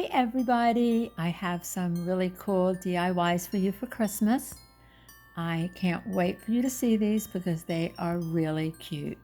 Hey everybody, I have some really cool DIYs for you for Christmas. I can't wait for you to see these because they are really cute.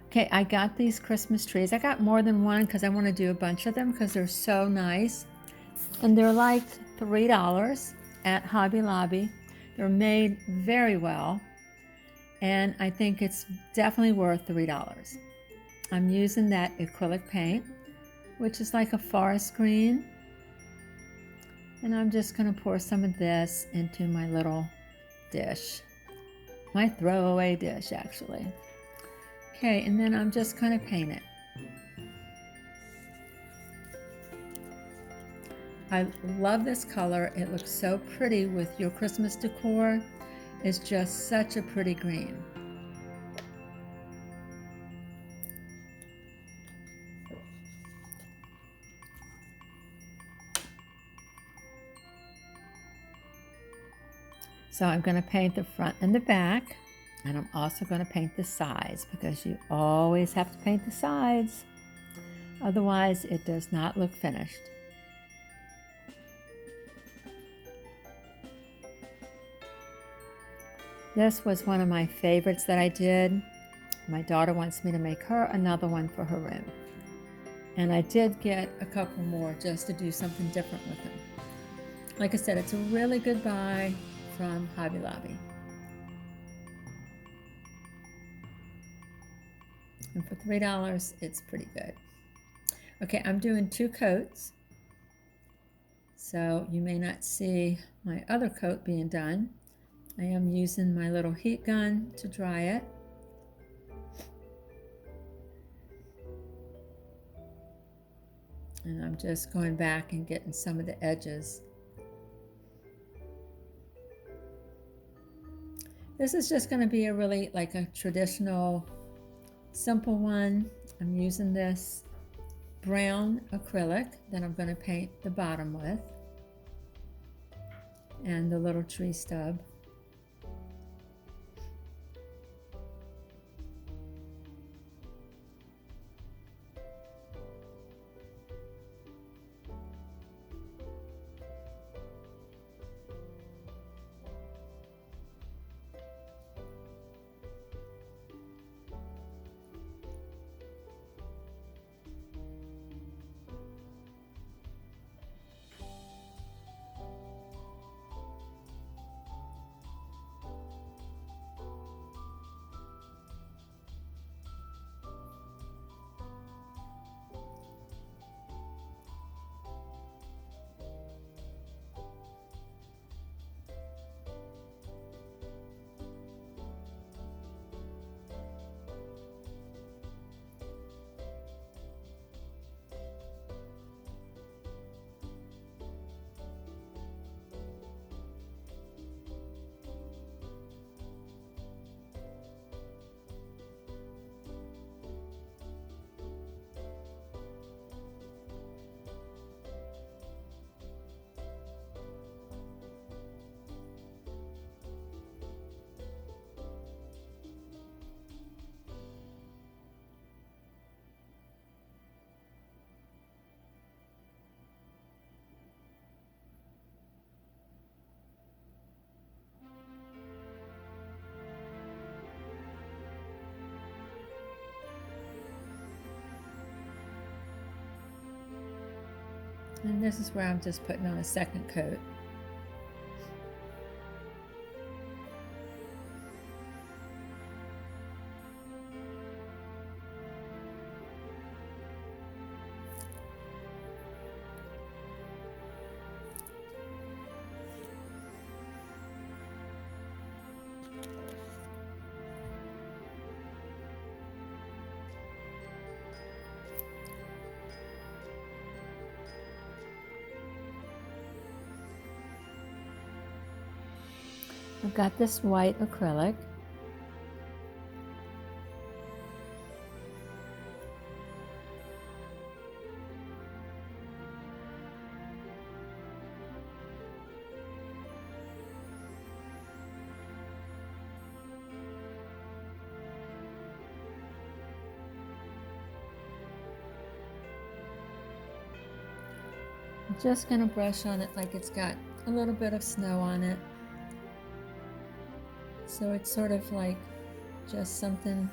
Okay, I got these Christmas trees. I got more than one because I want to do a bunch of them because they're so nice. And they're like $3 at Hobby Lobby. They're made very well. And I think it's definitely worth $3. I'm using that acrylic paint, which is like a forest green. And I'm just going to pour some of this into my little dish. My throwaway dish, actually. Okay, and then I'm just going to paint it. I love this color. It looks so pretty with your Christmas decor. It's just such a pretty green. So I'm going to paint the front and the back, and I'm also going to paint the sides because you always have to paint the sides. Otherwise, it does not look finished. This was one of my favorites that I did. My daughter wants me to make her another one for her room. And I did get a couple more just to do something different with them. Like I said, it's a really good buy from Hobby Lobby. And for $3, it's pretty good. Okay, I'm doing 2 coats. So you may not see my other coat being done. I am using my little heat gun to dry it. And I'm just going back and getting some of the edges. This is just going to be a really like a traditional simple one. I'm using this brown acrylic that I'm going to paint the bottom with and the little tree stub. And this is where I'm just putting on a second coat. I've got this white acrylic. I'm just going to brush on it like it's got a little bit of snow on it. So it's sort of like just something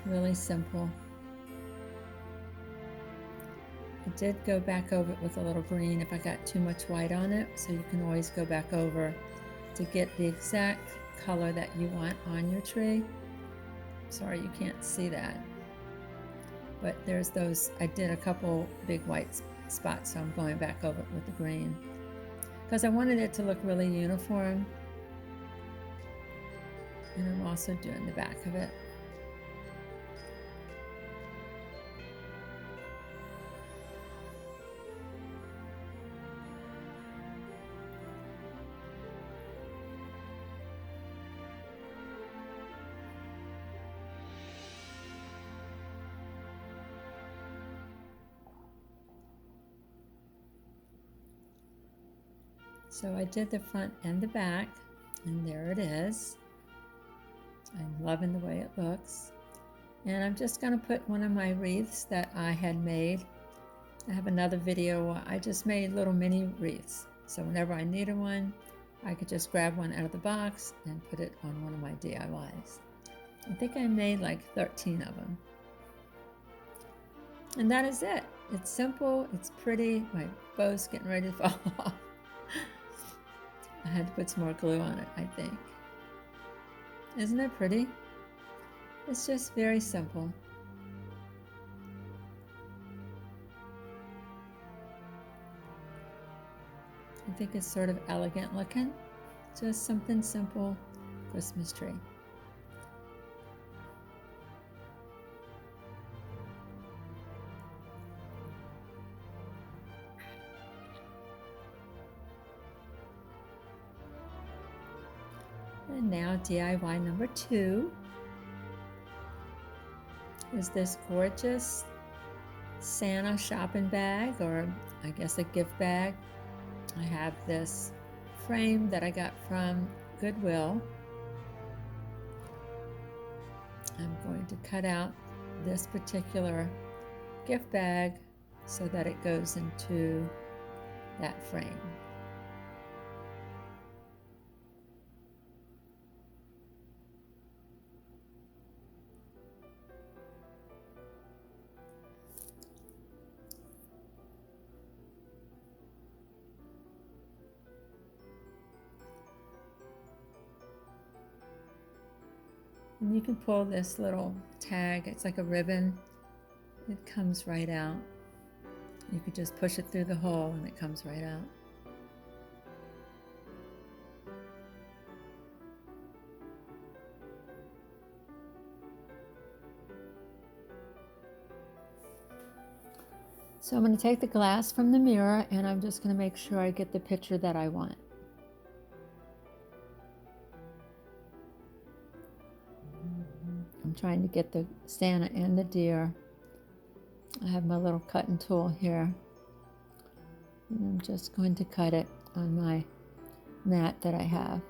really simple. I did go back over it with a little green if I got too much white on it, so you can always go back over to get the exact color that you want on your tree. Sorry you can't see that, but there's those, I did a couple big white spots, so I'm going back over it with the green because I wanted it to look really uniform. And I'm also doing the back of it. So I did the front and the back, and there it is. I'm loving the way it looks. And I'm just going to put one of my wreaths that I had made. I have another video. I just made little mini wreaths. So whenever I needed one, I could just grab one out of the box and put it on one of my DIYs. I think I made like 13 of them. And that is it. It's simple, it's pretty. My bow's getting ready to fall off. I had to put some more glue on it, I think. Isn't it pretty? It's just very simple. I think it's sort of elegant looking. Just something simple, Christmas tree. And now DIY number 2 is this gorgeous Santa shopping bag, or I guess a gift bag. I have this frame that I got from Goodwill. I'm going to cut out this particular gift bag so that it goes into that frame. And you can pull this little tag, it's like a ribbon. It comes right out. You could just push it through the hole and it comes right out. So I'm going to take the glass from the mirror and I'm just going to make sure I get the picture that I want. I'm trying to get the Santa and the deer. I have my little cutting tool here. And I'm just going to cut it on my mat that I have.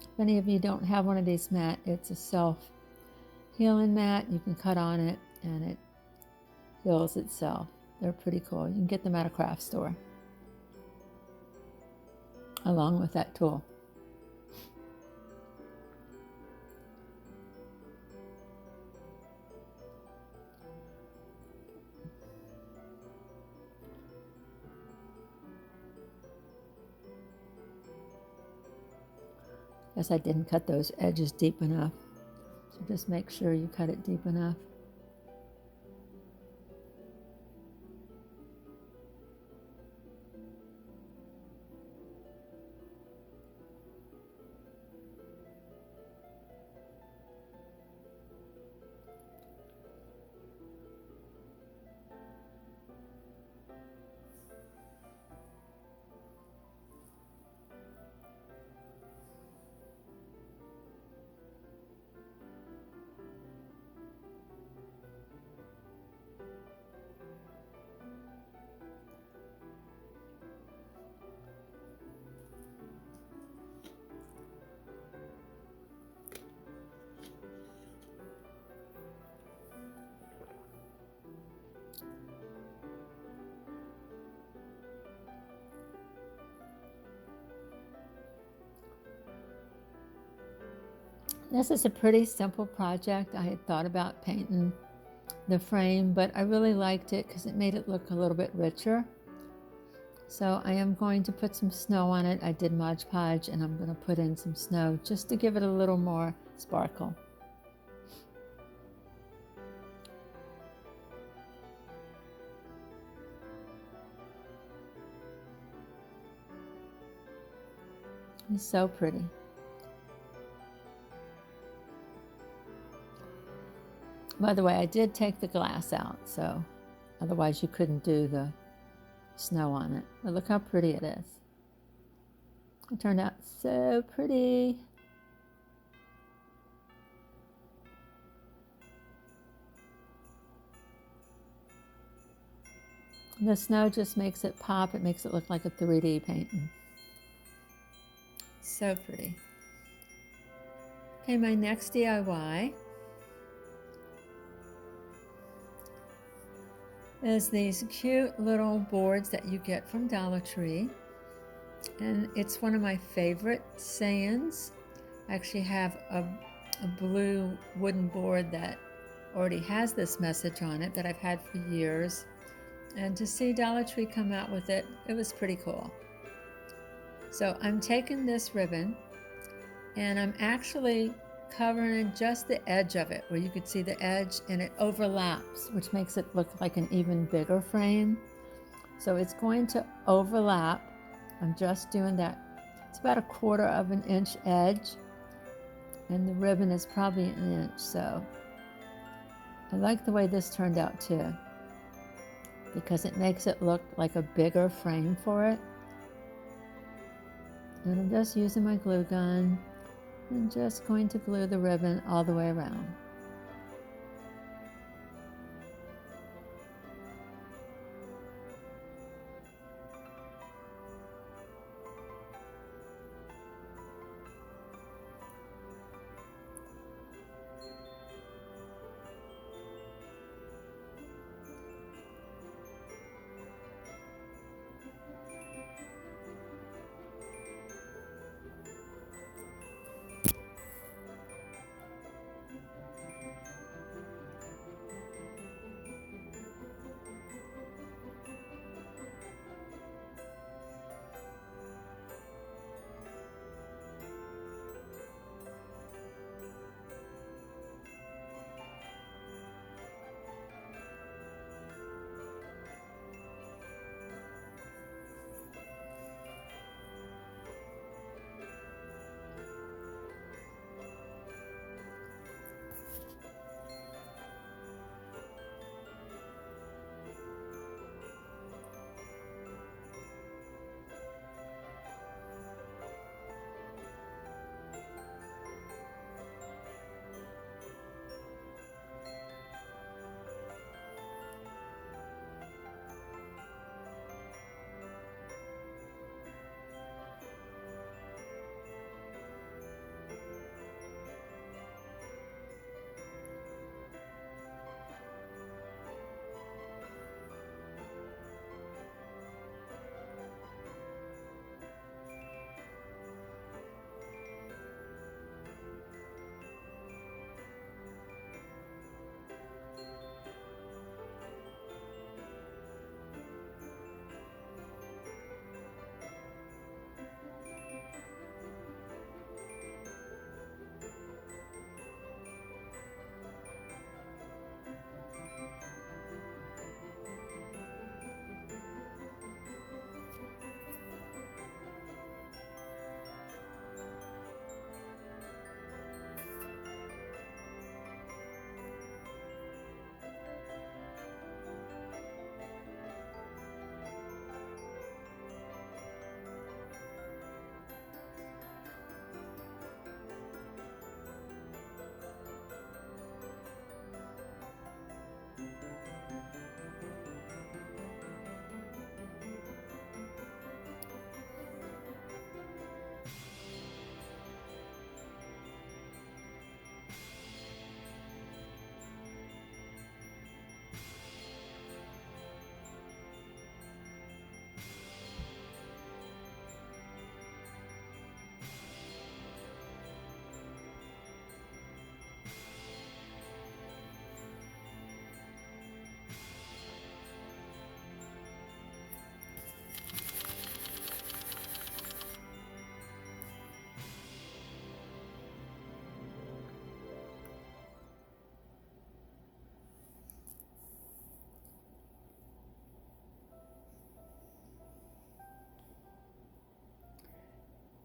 If any of you don't have one of these mats, it's a self-healing mat. You can cut on it and it heals itself. They're pretty cool. You can get them at a craft store along with that tool. Guess I didn't cut those edges deep enough. So just make sure you cut it deep enough. This is a pretty simple project. I had thought about painting the frame, but I really liked it because it made it look a little bit richer. So I am going to put some snow on it. I did Mod Podge, and I'm going to put in some snow just to give it a little more sparkle. It's so pretty. By the way, I did take the glass out, so otherwise you couldn't do the snow on it. But look how pretty it is. It turned out so pretty. The snow just makes it pop. It makes it look like a 3D painting. So pretty. Okay, my next DIY is these cute little boards that you get from Dollar Tree. And it's one of my favorite sayings. I actually have a blue wooden board that already has this message on it that I've had for years. And to see Dollar Tree come out with it, it was pretty cool. So I'm taking this ribbon and I'm actually covering just the edge of it, where you could see the edge, and it overlaps, which makes it look like an even bigger frame. So it's going to overlap. I'm just doing that. It's about 1/4 of an inch edge, and the ribbon is probably an inch. So I like the way this turned out too, because it makes it look like a bigger frame for it. And I'm just using my glue gun and just going to glue the ribbon all the way around.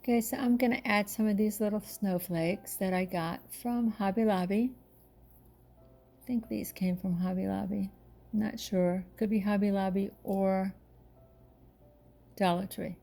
Okay, so I'm going to add some of these little snowflakes that I got from Hobby Lobby. I think these came from Hobby Lobby. I'm not sure. Could be Hobby Lobby or Dollar Tree.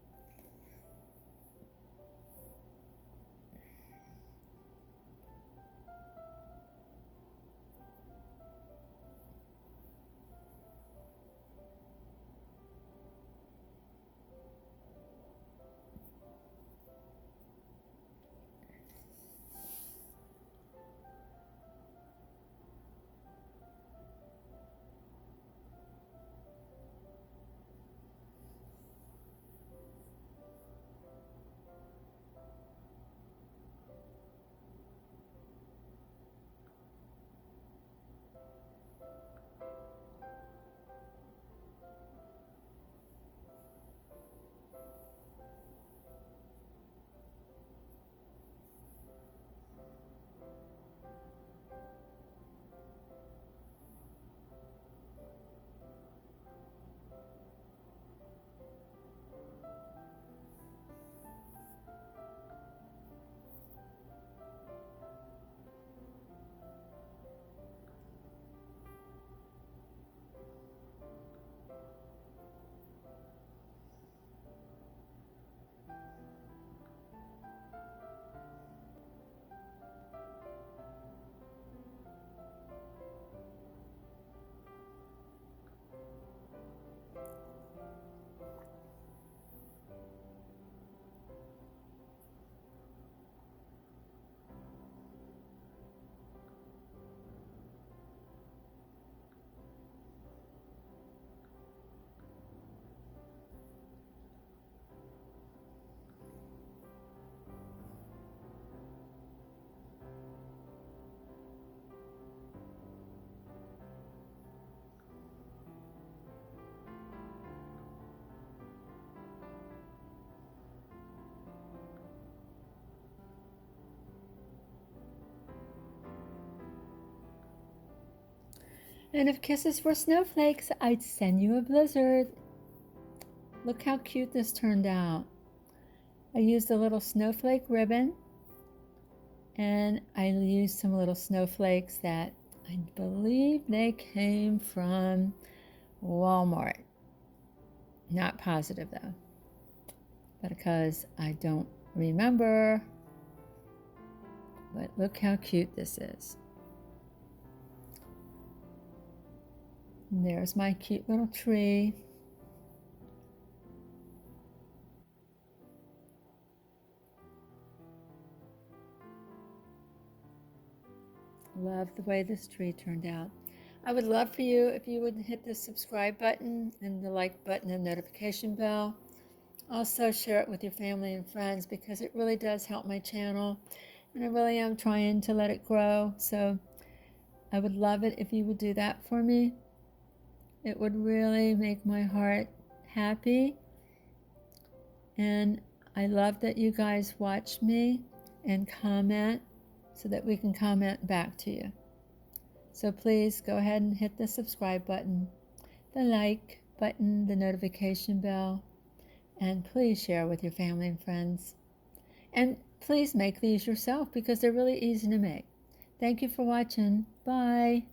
And if kisses were snowflakes, I'd send you a blizzard. Look how cute this turned out. I used a little snowflake ribbon, and I used some little snowflakes that I believe they came from Walmart. Not positive though, because I don't remember. But look how cute this is. And there's my cute little tree. Love the way this tree turned out. I would love for you if you would hit the subscribe button and the like button and notification bell. Also share it with your family and friends because it really does help my channel and I really am trying to let it grow. So I would love it if you would do that for me. It would really make my heart happy. And I love that you guys watch me and comment so that we can comment back to you. So please go ahead and hit the subscribe button, the like button, the notification bell, and please share with your family and friends. And please make these yourself because they're really easy to make. Thank you for watching. Bye.